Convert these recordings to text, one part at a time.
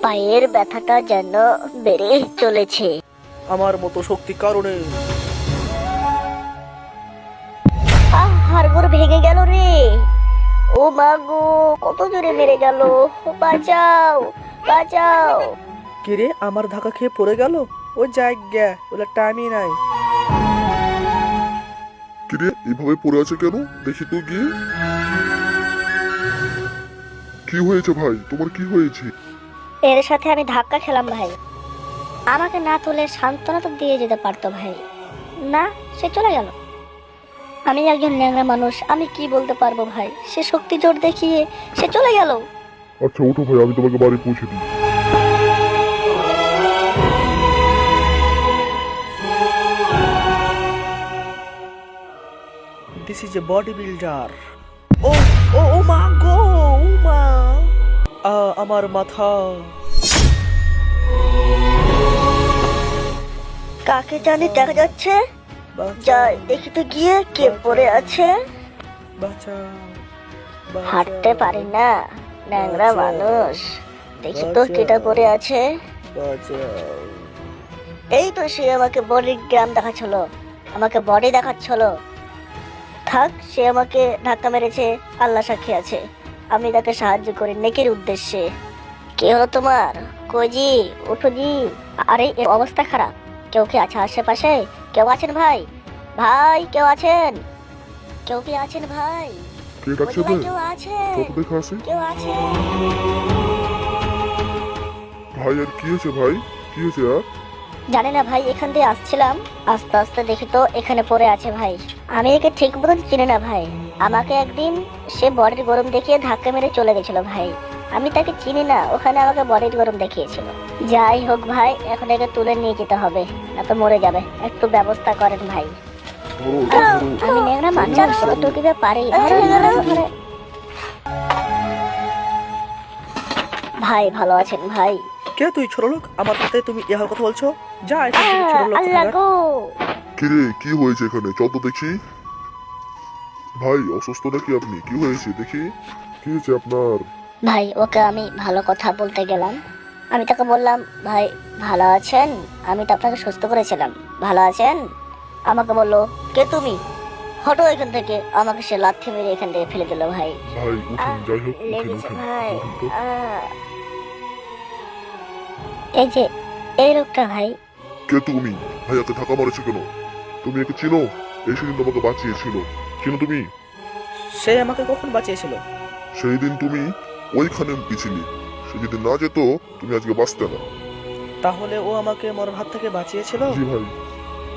পায়ের ব্যথাটা যেন বেড়ে চলেছে। আমার মতো শক্তি কারণে। হাড়গোড় ভেঙে গেল রে। ও মা গো, কত জোরে মেরে গেল। বাঁচাও, বাঁচাও। কিরে, আমার ধাক্কা খেয়ে পড়ে গেল? ও জায়গা ওলা টাইমই নাই। কিরে এভাবে পড়ে আছে কেন? দেখি তো গিয়ে। কি হয়েছে ভাই, তোমার কি হয়েছে? এর সাথে আমি ধাক্কা খেলাম ভাই। আমাকে না তুলে সান্ত্বনা তো দিয়ে যেতে পারতো ভাই। না, সে চলে গেল। আমি একজন ন্যাংরা মানুষ, আমি কি বলতে পারবো ভাই? সে শক্তি জোর দেখিয়ে সে চলে গেল। আচ্ছা ওঠো ভাই, আমি তোমাকে বাড়ি পৌঁছে দিই। This is a body builder. ও ও ও মা গো, ও মা। আমার মাথা। কাকে জানি দেখা যাচ্ছে। যাই দেখি তো গিয়ে কে পড়ে আছে। বাঁচাও, হাঁটতে পারি না, ন্যাংরা মানুষ। দেখি তো কেটা পড়ে আছে। বাঁচাও। এই তো সে আমাকে বডির গ্রাম দেখাচ্ছিল, আমাকে বডি দেখাচ্ছিল। থাক, সে আমাকে ধাক্কা মেরেছে, আল্লাহ সাক্ষী আছে। আমি তাকে সাহায্য করি নেকির উদ্দেশ্যে। কি হলো তোমার? কইজি, উঠো জি। আরে এর অবস্থা খারাপ। কেউ কি আছে আশেপাশে? কেউ আছেন ভাই? ভাই কেউ আছেন? কেউ কি আছেন ভাই? কে ডাকছে ভাই ভাই? কেউ আছে? কত দেখা আছে কেউ আছে? ভাই? আর কি হয়েছে ভাই, কি হয়েছে আর? জানি না ভাই, এখান দিয়ে আসছিলাম, আস্তে আস্তে দেখি তো এখানে পড়ে আছে ভাই। আমি একে ঠিক মতন চিনি না ভাই। আমাকে একদিন সে বডির গরম দেখিয়ে ধাক্কা মেরে চলে গেছিল ভাই। আমি তাকে চিনি না, ওখানে আমাকে বডির গরম দেখিয়েছিল। যাই হোক ভাই, এখন একে তুলে নিয়ে যেতে হবে, না তো মরে যাবে। একটু ব্যবস্থা করেন ভাই। ধরো, ধরো। আমি ন্যাংরা মানুষ, টুকিবে পারি। ভাই ভালো আছেন ভাই? কে তুই ছোট লোক? আমার সাথে তুমি এভাবে কথা বলছো? যা এখান থেকে, ছোট লোক আল্লাহ কোথাকার। গো। কিরে কি হয়েছে এখানে, চল তো দেখি। ভাই অসুস্থ নাকি আপনি? কি হয়েছে দেখি, কি হয়েছে আপনার? ভাই ওকে আমি ভালো কথা বলতে গেলাম, আমি তাকে বললাম, ভাই ভালো আছেন? আমি তো আপনাকে সুস্থ করেছিলাম, ভালো আছেন? আমাকে বললো, কে তুমি? হটো এখান থেকে। আমাকে সে লাথি মেরে এখান থেকে ফেলে দিল ভাই। ভাই উঠুন, যাই হোক উঠুন লেগেছে উঠুন ভাই। উঠুন তো। এই যে এই লোকটা ভাই। কে তুমি? ভাই একে ধাক্কা মারছো কেন? তুমি একে চিনো? এই সেদিন তোমাকে বাঁচিয়েছিল, চিনো তুমি? সে আমাকে কখন বাঁচিয়েছিল? সেই দিন তুমি ওইখানে গেছিলে, সে যদি না যেত তুমি আজকে বাঁচতে না। তাহলে ও আমাকে মরার হাত থেকে বাঁচিয়েছিল? জি ভাই।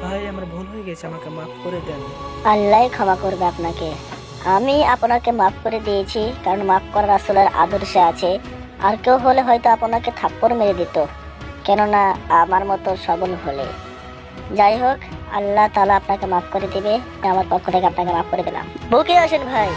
ভাই আমার ভুল হয়ে গেছে, আমাকে মাফ করে দেন। আল্লাহ ক্ষমা করবে আপনাকে। আমি আপনাকে মাফ করে দিয়েছি, কারণ মাফ করার রাসূলের আদর্শে আছে। আর কেউ হলে হয়তো আপনাকে থাপ্পড় মেরে দিত, কেননা আমার মতো সবল হলে। যাই হোক, আল্লাহ তাআলা আপনাকে মাফ করে দিবে। আমার পক্ষ থেকে আপনাকে মাফ করে দিলাম। বুকে আসেন ভাই।